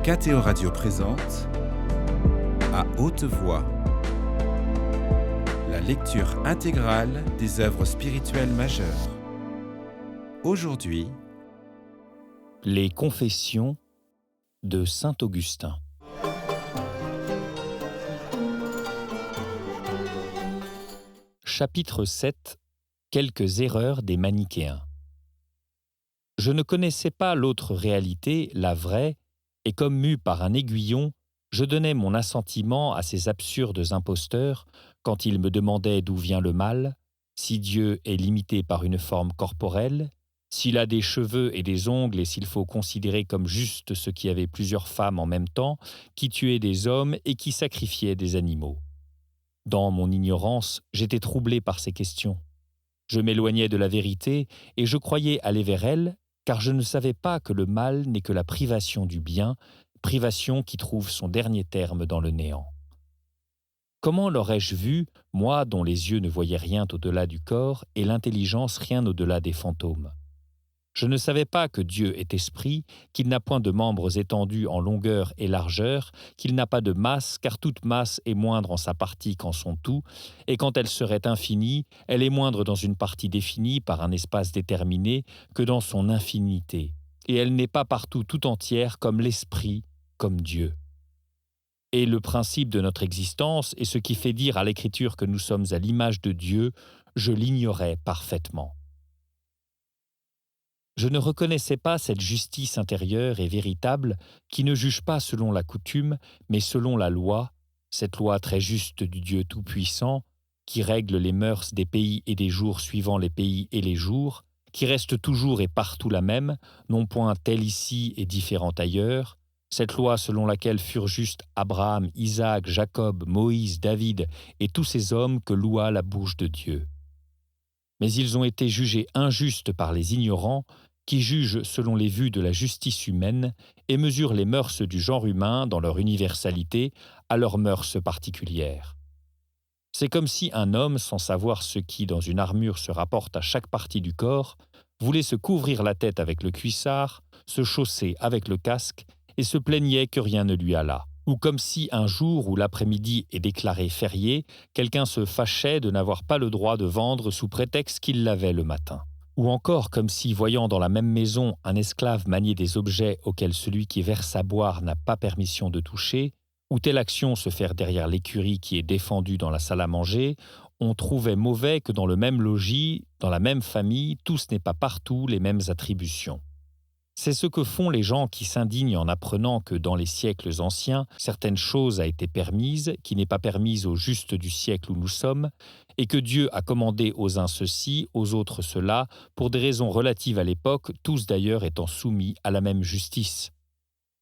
KTO Radio présente À haute voix, la lecture intégrale des œuvres spirituelles majeures. Aujourd'hui, Les Confessions de saint Augustin. Chapitre 7. Quelques erreurs des manichéens. Je ne connaissais pas l'autre réalité, la vraie, et comme mu par un aiguillon, je donnais mon assentiment à ces absurdes imposteurs quand ils me demandaient d'où vient le mal, si Dieu est limité par une forme corporelle, s'il a des cheveux et des ongles et s'il faut considérer comme juste ceux qui avaient plusieurs femmes en même temps, qui tuaient des hommes et qui sacrifiaient des animaux. Dans mon ignorance, j'étais troublé par ces questions. Je m'éloignais de la vérité et je croyais aller vers elle, car je ne savais pas que le mal n'est que la privation du bien, privation qui trouve son dernier terme dans le néant. Comment l'aurais-je vu, moi dont les yeux ne voyaient rien au-delà du corps et l'intelligence rien au-delà des fantômes ? Je ne savais pas que Dieu est esprit, qu'il n'a point de membres étendus en longueur et largeur, qu'il n'a pas de masse, car toute masse est moindre en sa partie qu'en son tout, et quand elle serait infinie, elle est moindre dans une partie définie par un espace déterminé que dans son infinité, et elle n'est pas partout tout entière comme l'esprit, comme Dieu. Et le principe de notre existence, et ce qui fait dire à l'Écriture que nous sommes à l'image de Dieu, je l'ignorais parfaitement. Je ne reconnaissais pas cette justice intérieure et véritable qui ne juge pas selon la coutume, mais selon la loi, cette loi très juste du Dieu Tout-Puissant, qui règle les mœurs des pays et des jours suivant les pays et les jours, qui reste toujours et partout la même, non point telle ici et différente ailleurs, cette loi selon laquelle furent justes Abraham, Isaac, Jacob, Moïse, David et tous ces hommes que loua la bouche de Dieu. Mais ils ont été jugés injustes par les ignorants, qui jugent selon les vues de la justice humaine et mesurent les mœurs du genre humain dans leur universalité à leurs mœurs particulières. C'est comme si un homme, sans savoir ce qui dans une armure se rapporte à chaque partie du corps, voulait se couvrir la tête avec le cuissard, se chausser avec le casque et se plaignait que rien ne lui allât. Ou comme si un jour où l'après-midi est déclaré férié, quelqu'un se fâchait de n'avoir pas le droit de vendre sous prétexte qu'il l'avait le matin. Ou encore comme si, voyant dans la même maison un esclave manier des objets auxquels celui qui verse à boire n'a pas permission de toucher, ou telle action se faire derrière l'écurie qui est défendue dans la salle à manger, on trouvait mauvais que dans le même logis, dans la même famille, tous n'aient pas partout les mêmes attributions. C'est ce que font les gens qui s'indignent en apprenant que dans les siècles anciens, certaines choses a été permise, qui n'est pas permise au juste du siècle où nous sommes, et que Dieu a commandé aux uns ceci, aux autres cela, pour des raisons relatives à l'époque, tous d'ailleurs étant soumis à la même justice.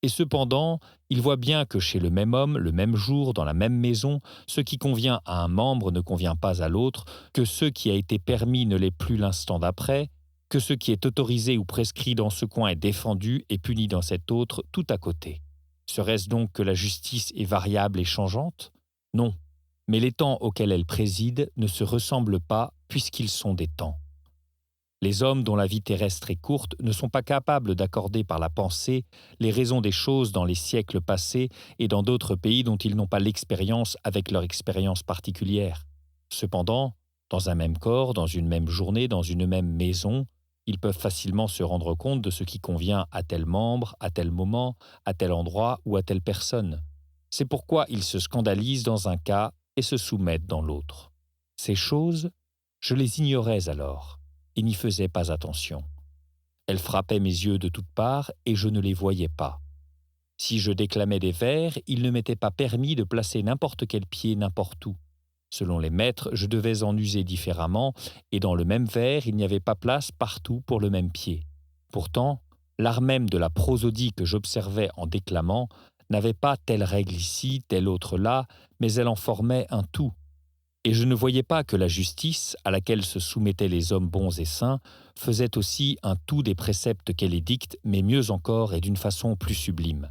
Et cependant, il voit bien que chez le même homme, le même jour, dans la même maison, ce qui convient à un membre ne convient pas à l'autre, que ce qui a été permis ne l'est plus l'instant d'après, que ce qui est autorisé ou prescrit dans ce coin est défendu et puni dans cet autre tout à côté. Serait-ce donc que la justice est variable et changeante ? Non, mais les temps auxquels elle préside ne se ressemblent pas puisqu'ils sont des temps. Les hommes dont la vie terrestre est courte ne sont pas capables d'accorder par la pensée les raisons des choses dans les siècles passés et dans d'autres pays dont ils n'ont pas l'expérience avec leur expérience particulière. Cependant, dans un même corps, dans une même journée, dans une même maison, ils peuvent facilement se rendre compte de ce qui convient à tel membre, à tel moment, à tel endroit ou à telle personne. C'est pourquoi ils se scandalisent dans un cas et se soumettent dans l'autre. Ces choses, je les ignorais alors et n'y faisais pas attention. Elles frappaient mes yeux de toutes parts et je ne les voyais pas. Si je déclamais des vers, il ne m'était pas permis de placer n'importe quel pied n'importe où. Selon les maîtres, je devais en user différemment, et dans le même vers, il n'y avait pas place partout pour le même pied. Pourtant, l'art même de la prosodie que j'observais en déclamant n'avait pas telle règle ici, telle autre là, mais elle en formait un tout. Et je ne voyais pas que la justice, à laquelle se soumettaient les hommes bons et saints, faisait aussi un tout des préceptes qu'elle édicte, mais mieux encore et d'une façon plus sublime.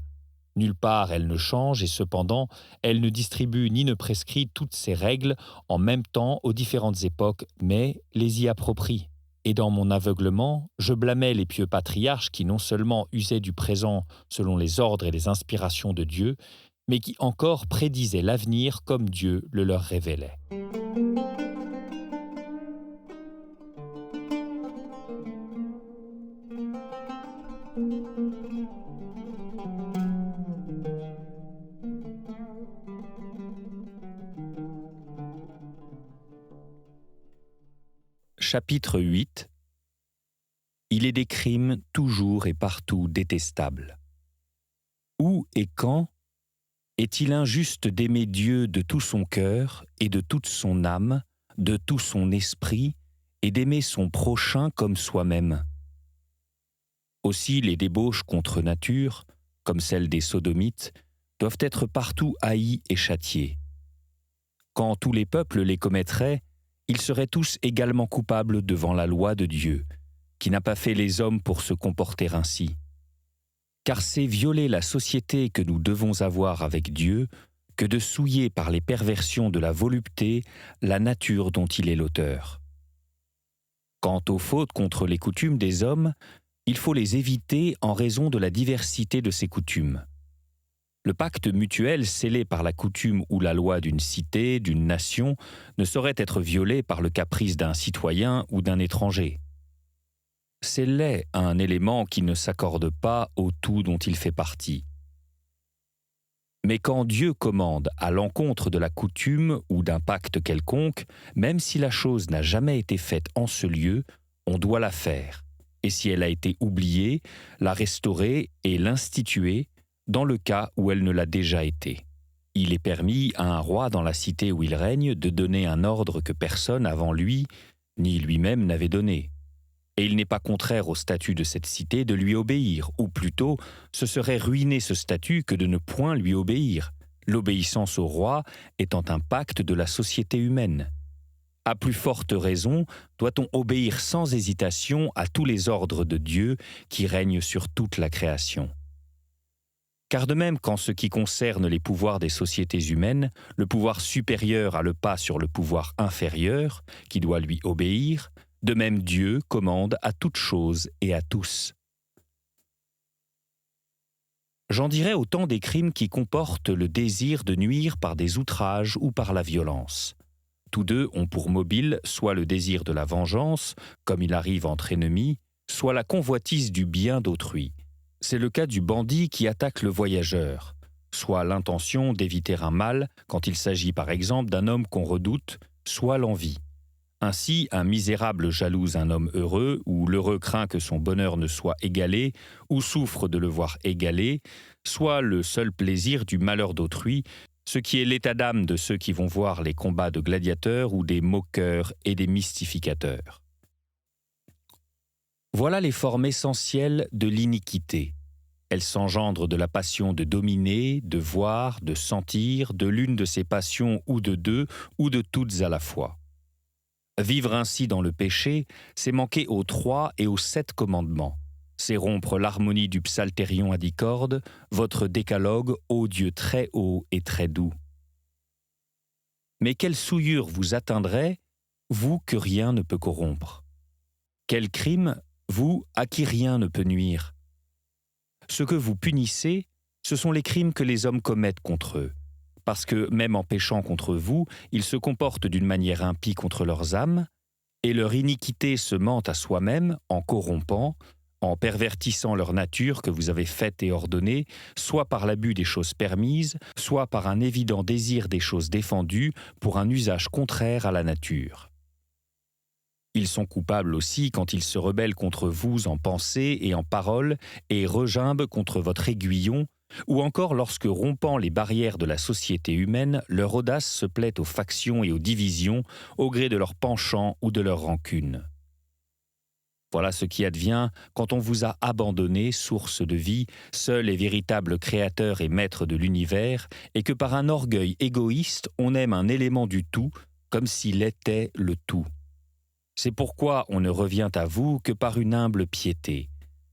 Nulle part elle ne change et cependant, elle ne distribue ni ne prescrit toutes ces règles en même temps aux différentes époques, mais les y approprie. Et dans mon aveuglement, je blâmais les pieux patriarches qui non seulement usaient du présent selon les ordres et les inspirations de Dieu, mais qui encore prédisaient l'avenir comme Dieu le leur révélait. Chapitre 8. Il est des crimes toujours et partout détestables. Où et quand est-il injuste d'aimer Dieu de tout son cœur et de toute son âme, de tout son esprit, et d'aimer son prochain comme soi-même? Aussi les débauches contre nature, comme celles des sodomites, doivent être partout haïes et châtiées. Quand tous les peuples les commettraient, ils seraient tous également coupables devant la loi de Dieu, qui n'a pas fait les hommes pour se comporter ainsi. Car c'est violer la société que nous devons avoir avec Dieu que de souiller par les perversions de la volupté la nature dont il est l'auteur. Quant aux fautes contre les coutumes des hommes, il faut les éviter en raison de la diversité de ces coutumes. Le pacte mutuel scellé par la coutume ou la loi d'une cité, d'une nation, ne saurait être violé par le caprice d'un citoyen ou d'un étranger. C'est laid un élément qui ne s'accorde pas au tout dont il fait partie. Mais quand Dieu commande à l'encontre de la coutume ou d'un pacte quelconque, même si la chose n'a jamais été faite en ce lieu, on doit la faire, et si elle a été oubliée, la restaurer et l'instituer, dans le cas où elle ne l'a déjà été. Il est permis à un roi dans la cité où il règne de donner un ordre que personne avant lui, ni lui-même n'avait donné. Et il n'est pas contraire au statut de cette cité de lui obéir, ou plutôt, ce serait ruiner ce statut que de ne point lui obéir, l'obéissance au roi étant un pacte de la société humaine. À plus forte raison, doit-on obéir sans hésitation à tous les ordres de Dieu qui règnent sur toute la création. Car de même qu'en ce qui concerne les pouvoirs des sociétés humaines, le pouvoir supérieur a le pas sur le pouvoir inférieur, qui doit lui obéir, de même Dieu commande à toutes choses et à tous. J'en dirai autant des crimes qui comportent le désir de nuire par des outrages ou par la violence. Tous deux ont pour mobile soit le désir de la vengeance, comme il arrive entre ennemis, soit la convoitise du bien d'autrui. C'est le cas du bandit qui attaque le voyageur, soit l'intention d'éviter un mal quand il s'agit par exemple d'un homme qu'on redoute, soit l'envie. Ainsi, un misérable jalouse un homme heureux, ou l'heureux craint que son bonheur ne soit égalé, ou souffre de le voir égalé, soit le seul plaisir du malheur d'autrui, ce qui est l'état d'âme de ceux qui vont voir les combats de gladiateurs ou des moqueurs et des mystificateurs. Voilà les formes essentielles de l'iniquité. Elles s'engendrent de la passion de dominer, de voir, de sentir, de l'une de ces passions ou de deux, ou de toutes à la fois. Vivre ainsi dans le péché, c'est manquer aux 3 et aux 7 commandements. C'est rompre l'harmonie du psalterion à 10 cordes, votre décalogue, ô Dieu très haut et très doux. Mais quelle souillure vous atteindrait, vous que rien ne peut corrompre? Quel crime, vous à qui rien ne peut nuire? Ce que vous punissez, ce sont les crimes que les hommes commettent contre eux, parce que même en péchant contre vous, ils se comportent d'une manière impie contre leurs âmes, et leur iniquité se ment à soi-même en corrompant, en pervertissant leur nature que vous avez faite et ordonnée, soit par l'abus des choses permises, soit par un évident désir des choses défendues pour un usage contraire à la nature. Ils sont coupables aussi quand ils se rebellent contre vous en pensée et en parole et regimbent contre votre aiguillon, ou encore lorsque, rompant les barrières de la société humaine, leur audace se plaît aux factions et aux divisions au gré de leur penchant ou de leur rancune. Voilà ce qui advient quand on vous a abandonné, source de vie, seul et véritable créateur et maître de l'univers, et que par un orgueil égoïste, on aime un élément du tout comme s'il était le tout. C'est pourquoi on ne revient à vous que par une humble piété.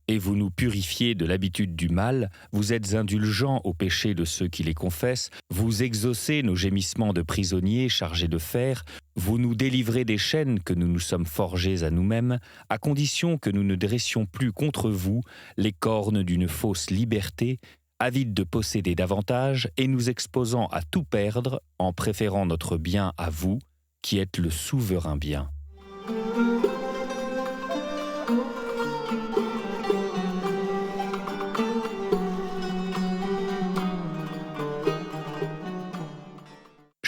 et vous nous purifiez de l'habitude du mal, vous êtes indulgents aux péchés de ceux qui les confessent, vous exaucez nos gémissements de prisonniers chargés de fer, vous nous délivrez des chaînes que nous nous sommes forgées à nous-mêmes, à condition que nous ne dressions plus contre vous les cornes d'une fausse liberté, avides de posséder davantage et nous exposant à tout perdre en préférant notre bien à vous, qui êtes le souverain bien.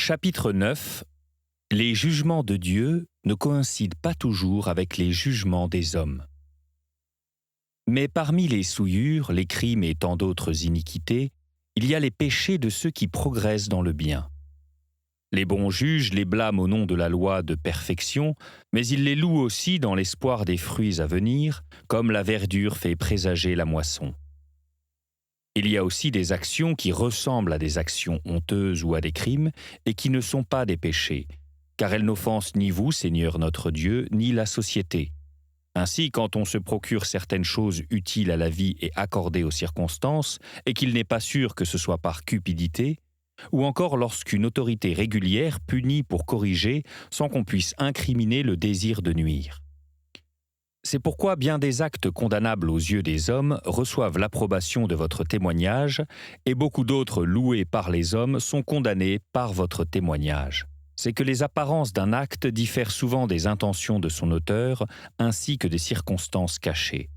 Chapitre 9. Les jugements de Dieu ne coïncident pas toujours avec les jugements des hommes. Mais parmi les souillures, les crimes et tant d'autres iniquités, il y a les péchés de ceux qui progressent dans le bien. Les bons juges les blâment au nom de la loi de perfection, mais ils les louent aussi dans l'espoir des fruits à venir, comme la verdure fait présager la moisson. Il y a aussi des actions qui ressemblent à des actions honteuses ou à des crimes, et qui ne sont pas des péchés, car elles n'offensent ni vous, Seigneur notre Dieu, ni la société. Ainsi, quand on se procure certaines choses utiles à la vie et accordées aux circonstances, et qu'il n'est pas sûr que ce soit par cupidité, ou encore lorsqu'une autorité régulière punit pour corriger sans qu'on puisse incriminer le désir de nuire. C'est pourquoi bien des actes condamnables aux yeux des hommes reçoivent l'approbation de votre témoignage, et beaucoup d'autres loués par les hommes sont condamnés par votre témoignage. C'est que les apparences d'un acte diffèrent souvent des intentions de son auteur, ainsi que des circonstances cachées.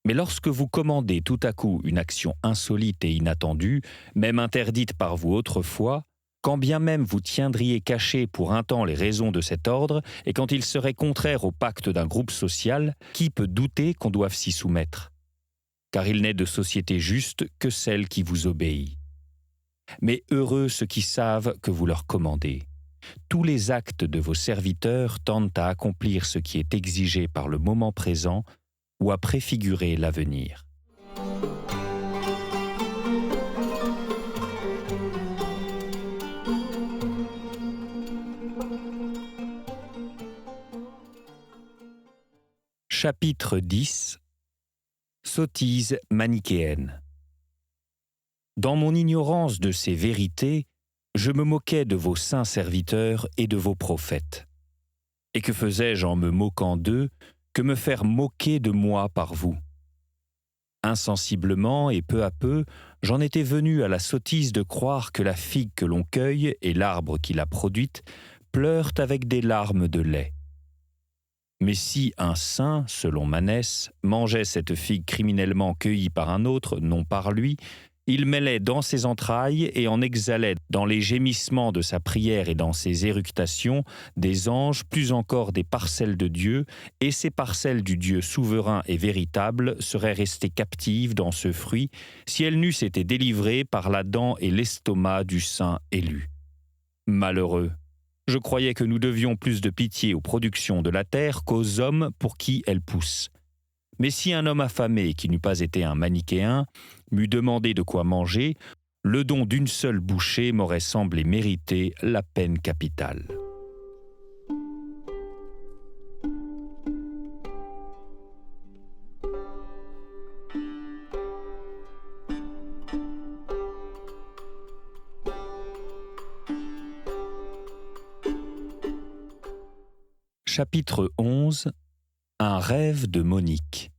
Mais lorsque vous commandez tout à coup une action insolite et inattendue, même interdite par vous autrefois, quand bien même vous tiendriez caché pour un temps les raisons de cet ordre, et quand il serait contraire au pacte d'un groupe social, qui peut douter qu'on doive s'y soumettre? Car il n'est de société juste que celle qui vous obéit. Mais heureux ceux qui savent que vous leur commandez. Tous les actes de vos serviteurs tendent à accomplir ce qui est exigé par le moment présent ou à préfigurer l'avenir. Chapitre 10. Sottise manichéenne. Dans mon ignorance de ces vérités, je me moquais de vos saints serviteurs et de vos prophètes. Et que faisais-je en me moquant d'eux que me faire moquer de moi par vous? Insensiblement et peu à peu, j'en étais venu à la sottise de croire que la figue que l'on cueille et l'arbre qui l'a produite pleurent avec des larmes de lait. Mais si un saint, selon Manès, mangeait cette figue criminellement cueillie par un autre, non par lui, il mêlait dans ses entrailles et en exhalait dans les gémissements de sa prière et dans ses éructations des anges, plus encore des parcelles de Dieu, et ces parcelles du Dieu souverain et véritable seraient restées captives dans ce fruit si elles n'eussent été délivrées par la dent et l'estomac du saint élu. Malheureux! Je croyais que nous devions plus de pitié aux productions de la terre qu'aux hommes pour qui elles poussent. Mais si un homme affamé, qui n'eût pas été un manichéen, m'eût demandé de quoi manger, le don d'une seule bouchée m'aurait semblé mériter la peine capitale. Chapitre 11. Un rêve de Monique.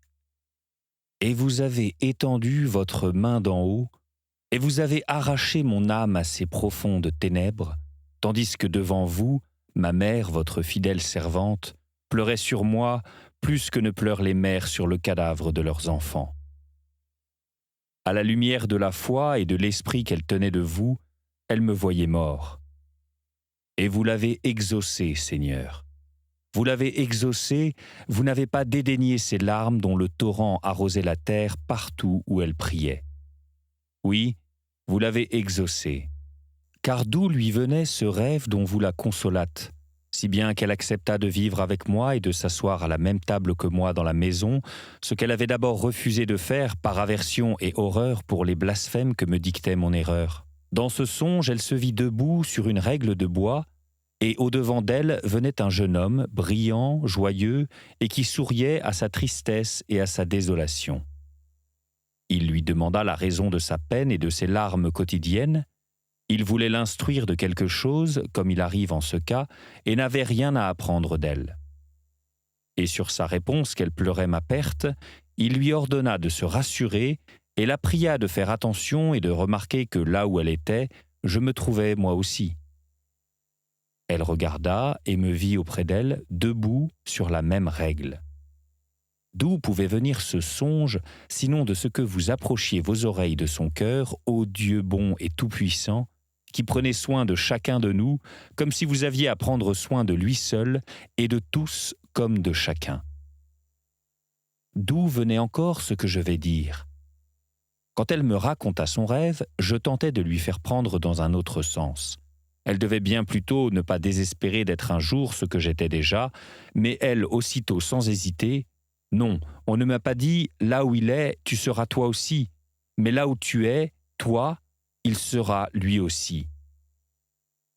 Et vous avez étendu votre main d'en haut, et vous avez arraché mon âme à ces profondes ténèbres, tandis que devant vous, ma mère, votre fidèle servante, pleurait sur moi plus que ne pleurent les mères sur le cadavre de leurs enfants. À la lumière de la foi et de l'esprit qu'elle tenait de vous, elle me voyait mort. Et vous l'avez exaucé, Seigneur. Vous l'avez exaucée, vous n'avez pas dédaigné ces larmes dont le torrent arrosait la terre partout où elle priait. Oui, vous l'avez exaucée. Car d'où lui venait ce rêve dont vous la consolâtes, si bien qu'elle accepta de vivre avec moi et de s'asseoir à la même table que moi dans la maison, ce qu'elle avait d'abord refusé de faire par aversion et horreur pour les blasphèmes que me dictait mon erreur. Dans ce songe, elle se vit debout sur une règle de bois, et au-devant d'elle venait un jeune homme, brillant, joyeux, et qui souriait à sa tristesse et à sa désolation. Il lui demanda la raison de sa peine et de ses larmes quotidiennes. Il voulait l'instruire de quelque chose, comme il arrive en ce cas, et n'avait rien à apprendre d'elle. Et sur sa réponse qu'elle pleurait ma perte, il lui ordonna de se rassurer et la pria de faire attention et de remarquer que là où elle était, je me trouvais moi aussi. Elle regarda et me vit auprès d'elle, debout sur la même règle. D'où pouvait venir ce songe, sinon de ce que vous approchiez vos oreilles de son cœur, ô Dieu bon et tout-puissant, qui prenait soin de chacun de nous, comme si vous aviez à prendre soin de lui seul et de tous comme de chacun. D'où venait encore ce que je vais dire? Quand elle me raconta son rêve, je tentais de lui faire prendre dans un autre sens. Elle devait bien plutôt ne pas désespérer d'être un jour ce que j'étais déjà, mais elle, aussitôt sans hésiter, « Non, on ne m'a pas dit « là où il est, tu seras toi aussi », mais là où tu es, toi, il sera lui aussi.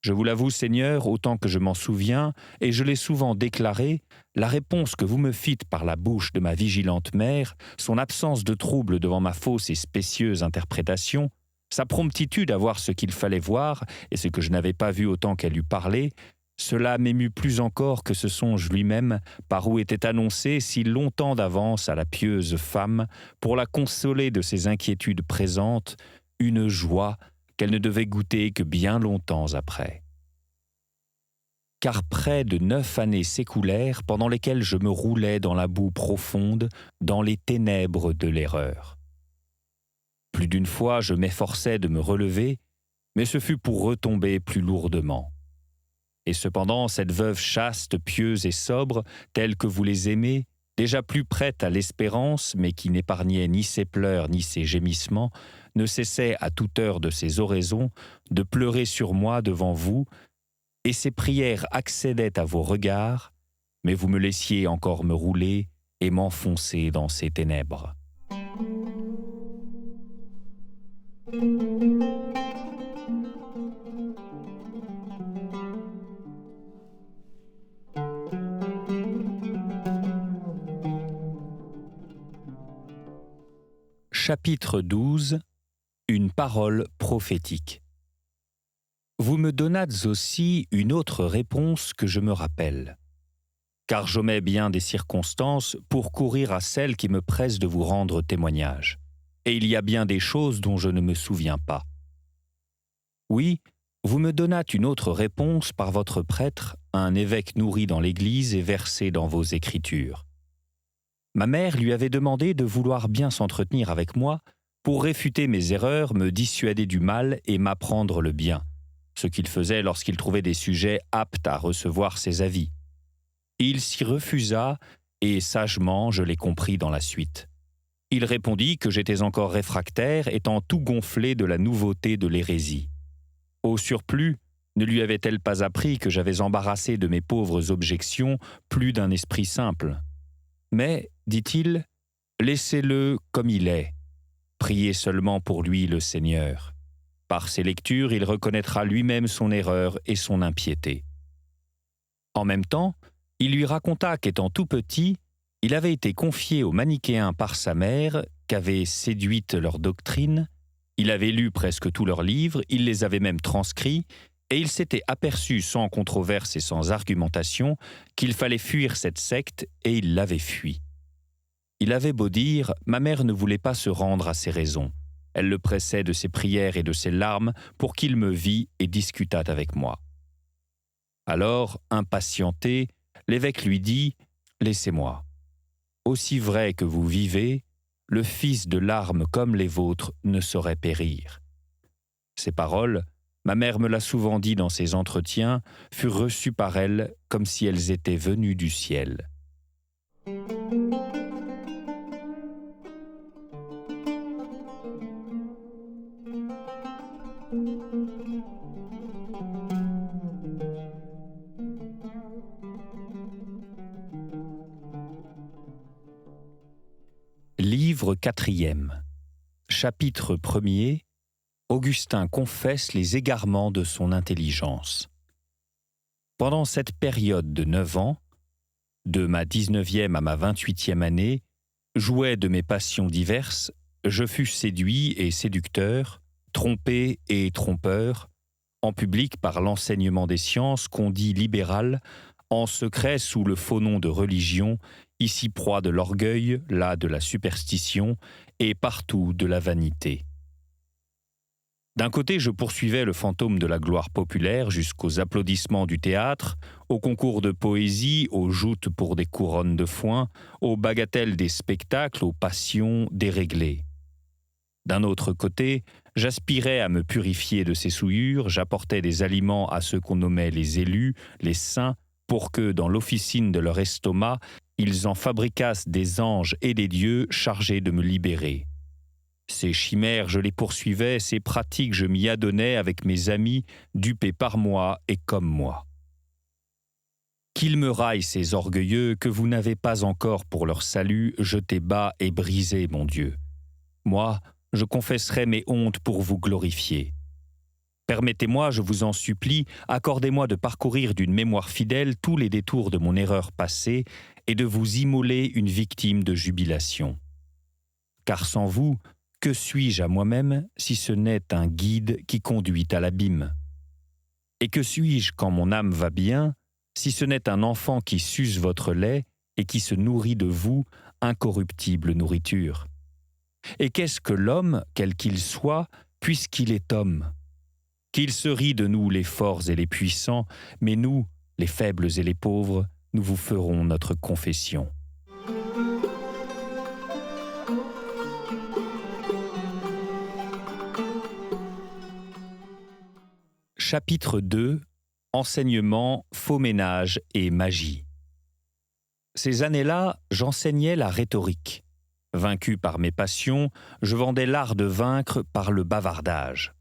Je vous l'avoue, Seigneur, autant que je m'en souviens, et je l'ai souvent déclaré, la réponse que vous me fîtes par la bouche de ma vigilante mère, son absence de trouble devant ma fausse et spécieuse interprétation, sa promptitude à voir ce qu'il fallait voir et ce que je n'avais pas vu autant qu'elle eût parlé, cela m'émut plus encore que ce songe lui-même, par où était annoncé si longtemps d'avance à la pieuse femme, pour la consoler de ses inquiétudes présentes, une joie qu'elle ne devait goûter que bien longtemps après. Car près de 9 années s'écoulèrent pendant lesquelles je me roulais dans la boue profonde, dans les ténèbres de l'erreur. Plus d'une fois je m'efforçais de me relever, mais ce fut pour retomber plus lourdement. Et cependant, cette veuve chaste, pieuse et sobre, telle que vous les aimez, déjà plus prête à l'espérance, mais qui n'épargnait ni ses pleurs ni ses gémissements, ne cessait à toute heure de ses oraisons de pleurer sur moi devant vous, et ses prières accédaient à vos regards, mais vous me laissiez encore me rouler et m'enfoncer dans ces ténèbres. Chapitre 12. Une parole prophétique. Vous me donnâtes aussi une autre réponse que je me rappelle, car j'omets bien des circonstances pour courir à celles qui me pressent de vous rendre témoignage, et il y a bien des choses dont je ne me souviens pas. Oui, vous me donnâtes une autre réponse par votre prêtre, un évêque nourri dans l'Église et versé dans vos Écritures. Ma mère lui avait demandé de vouloir bien s'entretenir avec moi pour réfuter mes erreurs, me dissuader du mal et m'apprendre le bien, ce qu'il faisait lorsqu'il trouvait des sujets aptes à recevoir ses avis. Il s'y refusa et sagement je l'ai compris dans la suite. Il répondit que j'étais encore réfractaire, étant tout gonflé de la nouveauté de l'hérésie. Au surplus, ne lui avait-elle pas appris que j'avais embarrassé de mes pauvres objections plus d'un esprit simple ? Mais, dit-il, laissez-le comme il est. Priez seulement pour lui le Seigneur. Par ses lectures, il reconnaîtra lui-même son erreur et son impiété. En même temps, il lui raconta qu'étant tout petit, il avait été confié aux manichéens par sa mère, qu'avait séduite leur doctrine, il avait lu presque tous leurs livres, il les avait même transcrits, et il s'était aperçu sans controverse et sans argumentation qu'il fallait fuir cette secte, et il l'avait fui. Il avait beau dire, ma mère ne voulait pas se rendre à ses raisons. Elle le pressait de ses prières et de ses larmes pour qu'il me vît et discutât avec moi. Alors, impatienté, l'évêque lui dit, « Laissez-moi. Aussi vrai que vous vivez, le fils de larmes comme les vôtres ne saurait périr. » Ces paroles, ma mère me l'a souvent dit dans ses entretiens, furent reçues par elle comme si elles étaient venues du ciel. Livre 4e. Chapitre 1er. Augustin confesse les égarements de son intelligence. Pendant cette période de 9 ans, de ma 19e à ma 28e année, jouet de mes passions diverses, je fus séduit et séducteur, trompé et trompeur, en public par l'enseignement des sciences qu'on dit libéral, en secret sous le faux nom de religion, ici proie de l'orgueil, là de la superstition, et partout de la vanité. D'un côté, je poursuivais le fantôme de la gloire populaire jusqu'aux applaudissements du théâtre, aux concours de poésie, aux joutes pour des couronnes de foin, aux bagatelles des spectacles, aux passions déréglées. D'un autre côté, j'aspirais à me purifier de ces souillures, j'apportais des aliments à ceux qu'on nommait les élus, les saints, pour que, dans l'officine de leur estomac, ils en fabriquassent des anges et des dieux chargés de me libérer. Ces chimères, je les poursuivais, ces pratiques, je m'y adonnais avec mes amis, dupés par moi et comme moi. Qu'ils me raillent ces orgueilleux que vous n'avez pas encore pour leur salut jeté bas et brisé, mon Dieu. Moi, je confesserai mes hontes pour vous glorifier. Permettez-moi, je vous en supplie, accordez-moi de parcourir d'une mémoire fidèle tous les détours de mon erreur passée et de vous immoler une victime de jubilation. Car sans vous, que suis-je à moi-même si ce n'est un guide qui conduit à l'abîme? Et que suis-je quand mon âme va bien si ce n'est un enfant qui suce votre lait et qui se nourrit de vous, incorruptible nourriture? Et qu'est-ce que l'homme, quel qu'il soit, puisqu'il est homme? Qu'il se rit de nous les forts et les puissants, mais nous, les faibles et les pauvres, nous vous ferons notre confession. Chapitre 2. Enseignement, faux ménage et magie. Ces années-là, j'enseignais la rhétorique. Vaincu par mes passions, je vendais l'art de vaincre par le bavardage.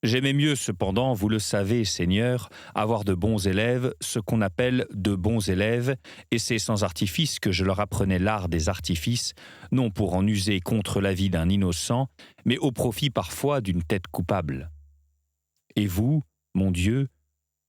J'aimais mieux cependant, vous le savez, Seigneur, avoir de bons élèves, ce qu'on appelle de bons élèves, et c'est sans artifice que je leur apprenais l'art des artifices, non pour en user contre la vie d'un innocent, mais au profit parfois d'une tête coupable. Et vous, mon Dieu,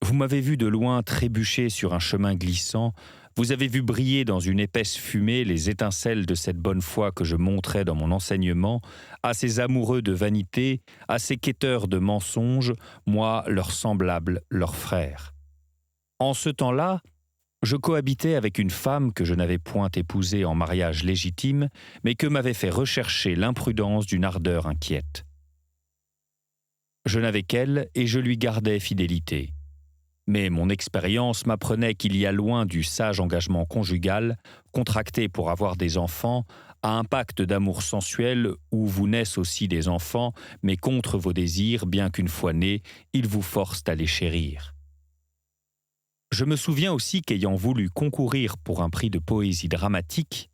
vous m'avez vu de loin trébucher sur un chemin glissant, vous avez vu briller dans une épaisse fumée les étincelles de cette bonne foi que je montrais dans mon enseignement, à ces amoureux de vanité, à ces quêteurs de mensonges, moi, leurs semblables, leurs frères. En ce temps-là, je cohabitais avec une femme que je n'avais point épousée en mariage légitime, mais que m'avait fait rechercher l'imprudence d'une ardeur inquiète. Je n'avais qu'elle et je lui gardais fidélité. Mais mon expérience m'apprenait qu'il y a loin du sage engagement conjugal, contracté pour avoir des enfants, à un pacte d'amour sensuel où vous naissent aussi des enfants, mais contre vos désirs, bien qu'une fois nés, ils vous forcent à les chérir. Je me souviens aussi qu'ayant voulu concourir pour un prix de poésie dramatique,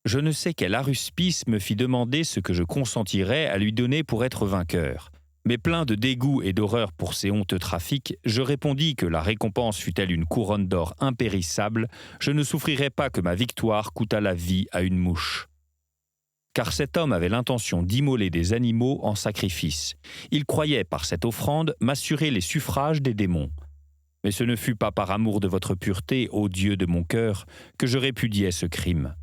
je ne sais quel aruspice me fit demander ce que je consentirais à lui donner pour être vainqueur. Mais plein de dégoût et d'horreur pour ces honteux trafics, je répondis que la récompense fût-elle une couronne d'or impérissable, je ne souffrirais pas que ma victoire coûtât la vie à une mouche. Car cet homme avait l'intention d'immoler des animaux en sacrifice. Il croyait par cette offrande m'assurer les suffrages des démons. Mais ce ne fut pas par amour de votre pureté, ô Dieu de mon cœur, que je répudiais ce crime,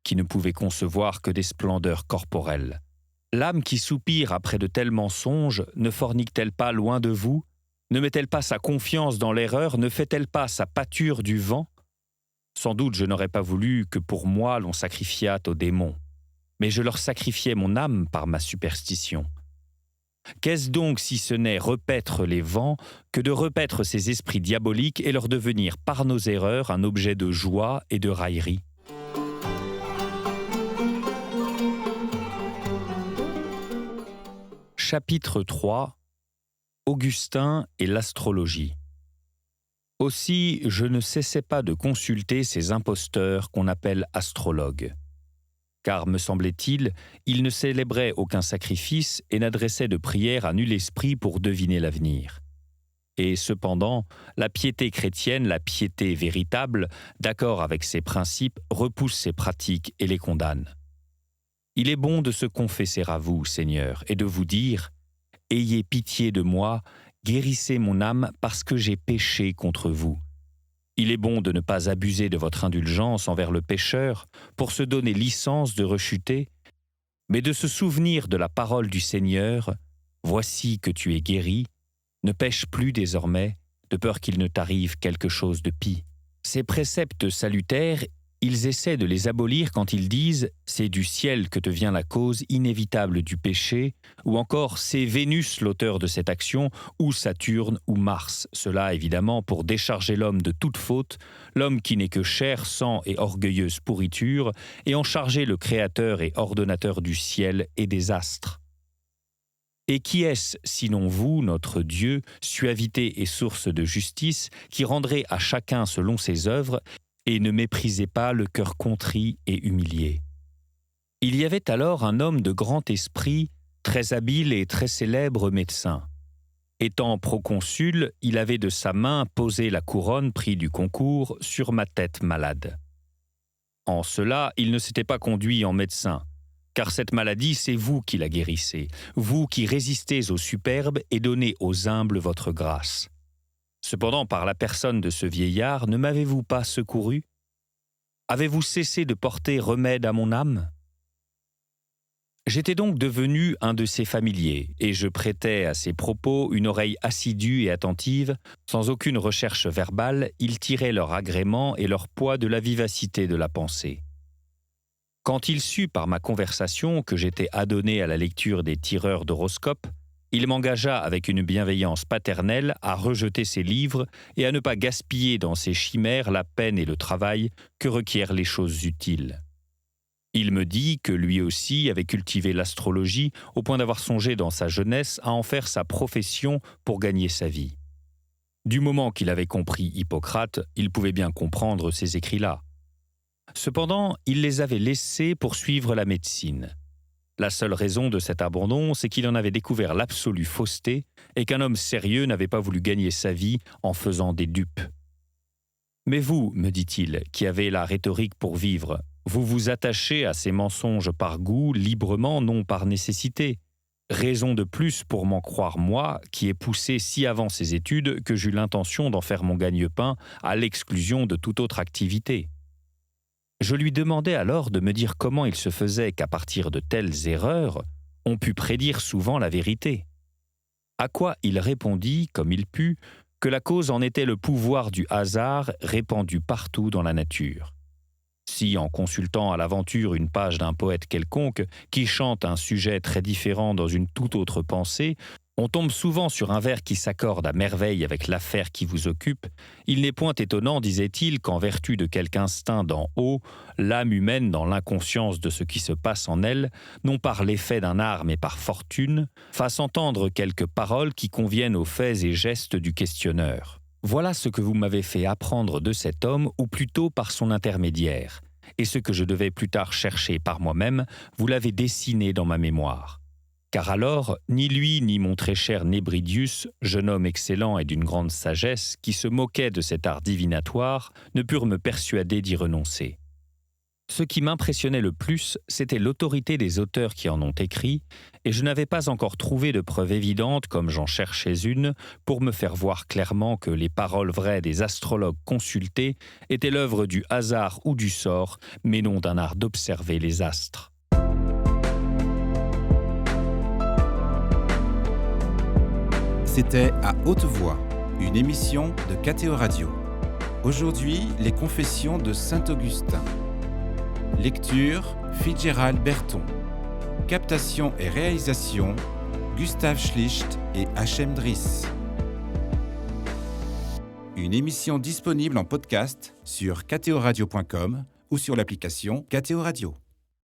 qui ne pouvait concevoir que des splendeurs corporelles. L'âme qui soupire après de tels mensonges ne fornique-t-elle pas loin de vous? Ne met-elle pas sa confiance dans l'erreur? Ne fait-elle pas sa pâture du vent? Sans doute je n'aurais pas voulu que pour moi l'on sacrifiât aux démons, mais je leur sacrifiais mon âme par ma superstition. Qu'est-ce donc si ce n'est repaître les vents que de repaître ces esprits diaboliques et leur devenir par nos erreurs un objet de joie et de raillerie? Chapitre 3. Augustin et l'astrologie. Aussi, je ne cessais pas de consulter ces imposteurs qu'on appelle astrologues. Car, me semblait-il, ils ne célébraient aucun sacrifice et n'adressaient de prière à nul esprit pour deviner l'avenir. Et cependant, la piété chrétienne, la piété véritable, d'accord avec ses principes, repousse ces pratiques et les condamne. Il est bon de se confesser à vous, Seigneur, et de vous dire « Ayez pitié de moi guérissez mon âme parce que j'ai péché contre vous. Il est bon de ne pas abuser de votre indulgence envers le pécheur pour se donner licence de rechuter, mais de se souvenir de la parole du Seigneur, « Voici que tu es guéri, ne pêche plus désormais, de peur qu'il ne t'arrive quelque chose de pis. » Ces préceptes salutaires, ils essaient de les abolir quand ils disent « c'est du ciel que te vient la cause inévitable du péché » ou encore « c'est Vénus l'auteur de cette action » ou Saturne ou Mars. Cela évidemment pour décharger l'homme de toute faute, l'homme qui n'est que chair, sang et orgueilleuse pourriture, et en charger le Créateur et ordonnateur du ciel et des astres. Et qui est-ce, sinon vous, notre Dieu, suavité et source de justice, qui rendrait à chacun selon ses œuvres, et ne méprisez pas le cœur contrit et humilié. Il y avait alors un homme de grand esprit, très habile et très célèbre médecin. Étant proconsul, il avait de sa main posé la couronne prix du concours sur ma tête malade. En cela, il ne s'était pas conduit en médecin, car cette maladie, c'est vous qui la guérissez, vous qui résistez aux superbes et donnez aux humbles votre grâce. Cependant, par la personne de ce vieillard, ne m'avez-vous pas secouru? Avez-vous cessé de porter remède à mon âme? J'étais donc devenu un de ses familiers, et je prêtais à ses propos une oreille assidue et attentive. Sans aucune recherche verbale, ils tiraient leur agrément et leur poids de la vivacité de la pensée. Quand il sut par ma conversation que j'étais adonné à la lecture des tireurs d'horoscopes, il m'engagea avec une bienveillance paternelle à rejeter ses livres et à ne pas gaspiller dans ses chimères la peine et le travail que requièrent les choses utiles. Il me dit que lui aussi avait cultivé l'astrologie au point d'avoir songé dans sa jeunesse à en faire sa profession pour gagner sa vie. Du moment qu'il avait compris Hippocrate, il pouvait bien comprendre ces écrits-là. Cependant, il les avait laissés pour suivre la médecine. La seule raison de cet abandon, c'est qu'il en avait découvert l'absolue fausseté et qu'un homme sérieux n'avait pas voulu gagner sa vie en faisant des dupes. « Mais vous, me dit-il, qui avez la rhétorique pour vivre, vous vous attachez à ces mensonges par goût, librement, non par nécessité. Raison de plus pour m'en croire moi, qui ai poussé si avant ces études que j'eus l'intention d'en faire mon gagne-pain à l'exclusion de toute autre activité. » Je lui demandai alors de me dire comment il se faisait qu'à partir de telles erreurs, on put prédire souvent la vérité. À quoi il répondit, comme il put, que la cause en était le pouvoir du hasard répandu partout dans la nature. Si, en consultant à l'aventure une page d'un poète quelconque qui chante un sujet très différent dans une toute autre pensée, on tombe souvent sur un vers qui s'accorde à merveille avec l'affaire qui vous occupe, il n'est point étonnant, disait-il, qu'en vertu de quelque instinct d'en haut, l'âme humaine, dans l'inconscience de ce qui se passe en elle, non par l'effet d'un art mais par fortune, fasse entendre quelques paroles qui conviennent aux faits et gestes du questionneur. Voilà ce que vous m'avez fait apprendre de cet homme, ou plutôt par son intermédiaire, et ce que je devais plus tard chercher par moi-même, vous l'avez dessiné dans ma mémoire. Car alors, ni lui ni mon très cher Nébridius, jeune homme excellent et d'une grande sagesse, qui se moquait de cet art divinatoire, ne purent me persuader d'y renoncer. Ce qui m'impressionnait le plus, c'était l'autorité des auteurs qui en ont écrit, et je n'avais pas encore trouvé de preuve évidente, comme j'en cherchais une, pour me faire voir clairement que les paroles vraies des astrologues consultés étaient l'œuvre du hasard ou du sort, mais non d'un art d'observer les astres. C'était À haute voix, une émission de KTO Radio. Aujourd'hui, les confessions de Saint-Augustin. Lecture, Fitzgerald Berton. Captation et réalisation, Gustave Schlicht et Hachem Driss. Une émission disponible en podcast sur ktoradio.com ou sur l'application KTO Radio.